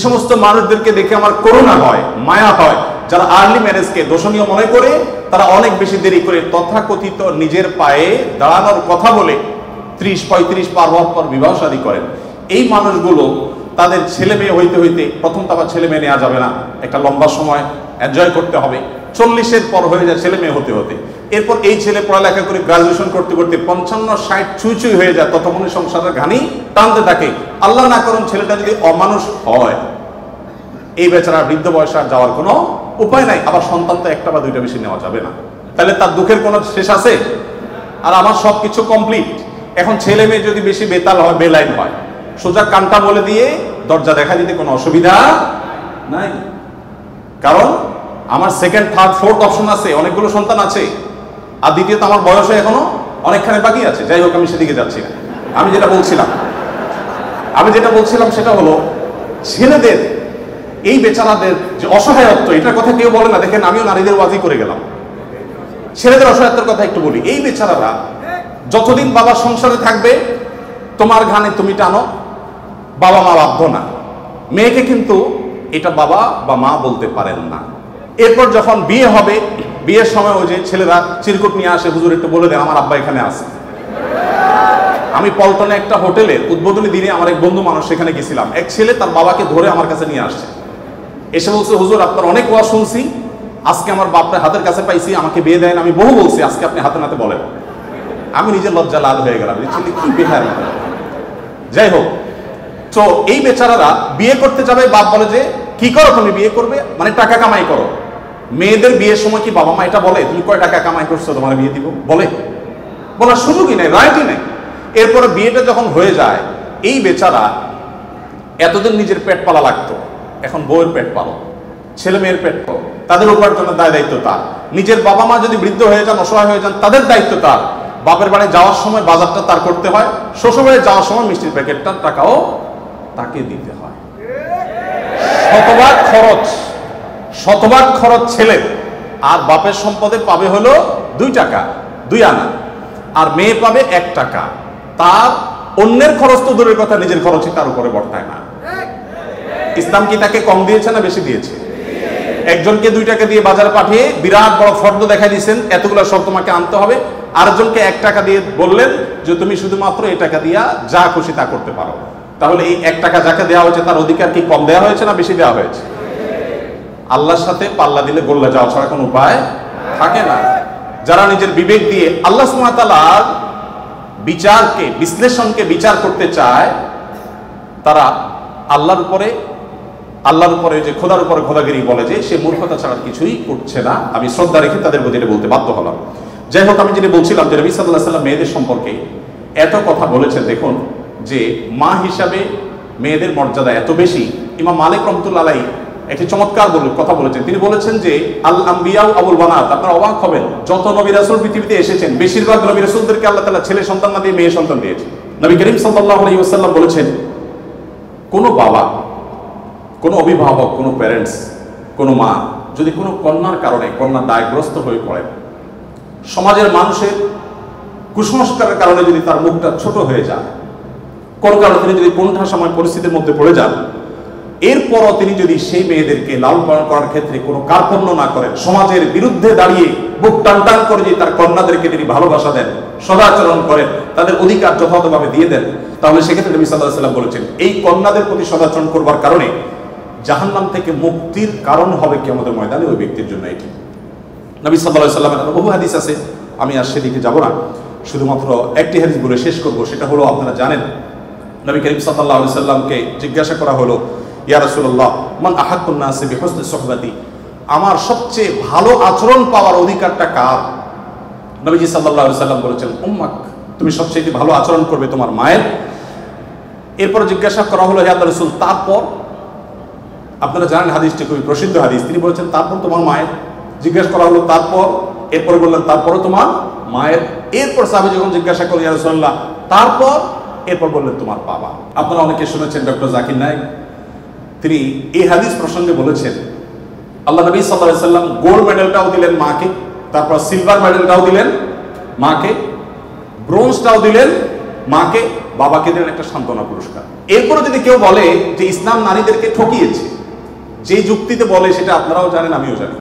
সমস্ত মানুষদেরকে দেখে আমার করুণা হয়, মায়া হয়, যারা আর্লি ম্যারেজকে দোষণীয় মনে করে তারা অনেক বেশি দেরি করে তথাকথিত নিজের পায়ে দাঁড়ানোর কথা বলে 30-35 পার হওয়ার পর বিবাহ শাদী করেন। এই মানুষগুলো তাদের ছেলে মেয়ে হইতে হইতে, প্রথম তো আবার ছেলে মেয়ে নেওয়া যাবে না, একটা লম্বা সময় এনজয় করতে হবে, 40-এর পর হয়ে যায় ছেলে মেয়ে হতে হতে। এরপর এই ছেলে পড়ালেখা করে গ্রাজুয়েশন করতে করতে 55-60 ছুঁই ছুঁই হয়ে যায়, ততক্ষণে সংসারের ঘানি টানতে থাকে। আল্লাহ না করুন ছেলেটা যদি অমানুষ হয়, এই বেচারা বৃদ্ধ বয়সে আর যাওয়ার কোনো উপায় নাই। আবার সন্তান তো একটা বা দুইটা বেশি নেওয়া যাবে না, তাহলে তার দুঃখের কোনো শেষ আছে? আর আমার সবকিছু কমপ্লিট। এখন ছেলে মেয়ে যদি বেশি বেতাল হয়, বেলাইন হয়, সোজা কানটা বলে দিয়ে দরজা দেখা দিতে কোনো অসুবিধা নাই, কারণ আমার সেকেন্ড, থার্ড, ফোর্থ অপশন আছে, অনেকগুলো সন্তান আছে। আর দ্বিতীয়ত আমার বয়সে এখনো অনেকখানি বাকি আছে। যাই হোক, আমি সেদিকে যাচ্ছি না। আমি যেটা বলছিলাম সেটা হলো ছেলেদের এই বেচারাদের যে অসহায়ত্ব, এটার কথা কেউ বলে না। দেখেন, আমিও নারীদের ওয়াজি করে গেলাম, ছেলেদের অসহায়ত্বের কথা একটু বলি। এই বেচারারা যতদিন বাবার সংসারে থাকবে, তোমার ঘানে তুমি টানো, বাবা মা বাধ্য না। মেয়েকে কিন্তু এটা বাবা বা মা বলতে পারেন না। এরপর যখন বিয়ে হবে, বিয়ের সময় ওই যে ছেলেরা চিরকুট নিয়ে আসে, হুজুর একটু বলে দেন আমার আব্বা এখানে আছে। আমি পল্টনে একটা হোটেলের উদ্বোধনী দিনে আমার এক বন্ধু মানুষ সেখানে গেছিলাম, এক ছেলে তার বাবাকে ধরে আমার কাছে নিয়ে আসছে, এসে বলছে হুজুর আপনার অনেক ওয়াজ শুনছি, আজকে আমার বাপটা হাতের কাছে পাইছি, আমাকে বিয়ে দেন। আমি বহু বলছি, আজকে আপনি হাতে নাতে বলেন। আমি নিজে লজ্জা লাল হয়ে গেলাম, ছেলে কি বেহার। যাই হোক, তো এই বেচারারা বিয়ে করতে যাবে, বাপ বলে যে কি করো তুমি, বিয়ে করবে মানে টাকা কামাই করো। মেয়েদের বিয়ের সময় কি বাবা মা এটা বলে তুমি কয় টাকা কামাই করছো তোমার বিয়ে দিব? বলার সুযোগই নেই, রাইটই নেই। এরপরে বিয়েটা যখন হয়ে যায়, এই বেচারা এতদিন নিজের পেট পালা লাগতো, এখন বউয়ের পেট পালো, ছেলে মেয়ের পেট পালো, তাদের উপার্জনের দায় দায়িত্ব তার। নিজের বাবা মা যদি বৃদ্ধ হয়ে যান, অসহায় হয়ে যান, তাদের দায়িত্ব তার। বাপের বাড়ি যাওয়ার সময় বাজারটা তার করতে হয়, শ্বশুর বাড়ি যাওয়ার সময় মিষ্টির প্যাকেটটার টাকাও তাকে দিতে হয়। শতভাগ খরচ ছেলে, আর বাপের সম্পদে পাবে হলো 2 টাকা 2 আনা, আর মেয়ে পাবে 1 টাকা। তার অন্যের খরচ তো দূরের কথা, নিজের খরচই তার উপরে বর্তায় না। ইসলাম কি তাকে কম দিয়েছে না বেশি দিয়েছে? একজনকে 2 টাকা দিয়ে বাজার পাঠিয়ে বিরাট বড় ফর্দ দেখাই দিয়েছেন, এতগুলো সব তোমাকে আনতে হবে। আরেকজনকে 1 টাকা দিয়ে বললেন যে তুমি শুধুমাত্র এই টাকা দিয়া যা খুশি তা করতে পারো। তাহলে এই 1 টাকা যাকে দেওয়া হয়েছে তার অধিকার কি কম দেওয়া হয়েছে না বেশি দেওয়া হয়েছে? আল্লাহর সাথে পাল্লা দিলে গোল্লা যাওয়া ছাড়া কোনো উপায় থাকে না। যারা নিজের বিবেক দিয়ে আল্লাহ সুবহানাহু ওয়া তাআলার বিচারকে, বিশ্লেষণকে বিচার করতে চায়, তারা আল্লাহর উপরে যে খোদার উপরে খোদাগিরি বলে, যে সে মূর্খতা ছাড়া কিছুই করছে না। আমি শ্রদ্ধা রেখে তাদের প্রতি বলতে বাধ্য হলাম। যাই হোক, আমি যেটা বলছিলাম যে নবী সাল্লাল্লাহু আলাইহি ওয়াসাল্লাম মেয়েদের সম্পর্কে এত কথা বলেছেন। দেখুন যে মা হিসাবে মেয়েদের মর্যাদা এত বেশি। ইমাম মালিক রাহমাতুল্লাহ আলাইহি একটি চমৎকার কথা বলেছেন। তিনি বলেছেন যে আল আম্বিয়া আবুল বানাত, আপনারা অবাক হবেন, যত নবী রাসূল পৃথিবীতে এসেছেন বেশিরভাগ নবী রাসূলদেরকে আল্লাহ তাআলা ছেলে সন্তান না দিয়ে মেয়ে সন্তান দিয়েছেন। নবী করিম সাল্লাল্লাহু আলাইহি ওয়াসাল্লাম বলেছেন, কোনো বাবা, কোনো অভিভাবক, কোনো প্যারেন্টস, কোনো মা যদি কোনো কন্যার কারণে কন্যা দায়গ্রস্ত হয়ে পড়েন, সমাজের মানুষের কুসংস্কারের কারণে যদি তার মুখটা ছোট হয়ে যায়, কোন কারণে তিনি যদি কোণঠাসাময় পরিস্থিতির মধ্যে পড়ে যান, এরপরও তিনি যদি সেই মেয়েদেরকে লালন পালন করার ক্ষেত্রে কোনো কার্পণ্য না করেন, সমাজের বিরুদ্ধে দাঁড়িয়ে বুক টান টান করে যে তার কন্যাদেরকে তিনি ভালোবাসা দেন, সদাচরণ করেন, তাদের অধিকার যথাযথভাবে দিয়ে দেন, তাহলে সেক্ষেত্রে নবী সাল্লাল্লাহু আলাইহি ওয়াসাল্লাম বলেছেন এই কন্যাদের প্রতি সদাচরণ করবার কারণে জাহান্নাম থেকে মুক্তির কারণ হবে কিয়ামতের ময়দানে ওই ব্যক্তির জন্য। এটি নবী সাল্লাল্লাহু আলাইহি ওয়াসাল্লামের বহু হাদিস আছে, আমি আর সেদিকে যাব না, শুধুমাত্র একটি হাদিস বলে শেষ করব। সেটা হলো, আপনারা জানেন নবী করিম সাল্লাল্লাহু আলাইহি ওয়াসাল্লামকে জিজ্ঞাসা করা হলো, ইয়া রাসূলুল্লাহ মান আহাক্কুন নাসি বিহুসনি সুহবাতি, আমার সবচেয়ে ভালো আচরণ পাওয়ার অধিকারটা কার? নবীজি সাল্লাল্লাহু আলাইহি ওয়াসাল্লাম বলেছেন উম্মাক, তুমি সবচেয়ে ভালো আচরণ করবে তোমার মায়ের। এরপর জিজ্ঞাসা করা হলো, ইয়া রাসূল তারপর? আপনারা জানেন হাদিসটি খুবই প্রসিদ্ধ হাদিস। তিনি বলেছেন তারপর তোমার মায়ের। জিজ্ঞাসা করা হলো তারপর, এরপর বললেন তারপরও তোমার মায়ের। এরপর সাহাবী যখন জিজ্ঞাসা করলেন ইয়া রাসূলুল্লাহ তারপর, এরপর বললেন তোমার বাবা। আপনারা অনেকে শুনেছেন ডক্টর জাকির নায়েক, তিনি এই হাদিস প্রসঙ্গে বলেছেন আল্লাহ নবী সাল্লাল্লাহু আলাইহি ওয়াসাল্লাম গোল্ড মেডেলটাও দিলেন মাকে, তারপর সিলভার মেডেলটাও দিলেন মাকে, ব্রোঞ্জটাও দিলেন মাকে, বাবাকে দিলেন একটা সান্ত্বনা পুরস্কার। এরপরে যদি কেউ বলে যে ইসলাম নারীদেরকে ঠকিয়েছে, যে যুক্তিতে বলে সেটা আপনারাও জানেন, আমিও জানি,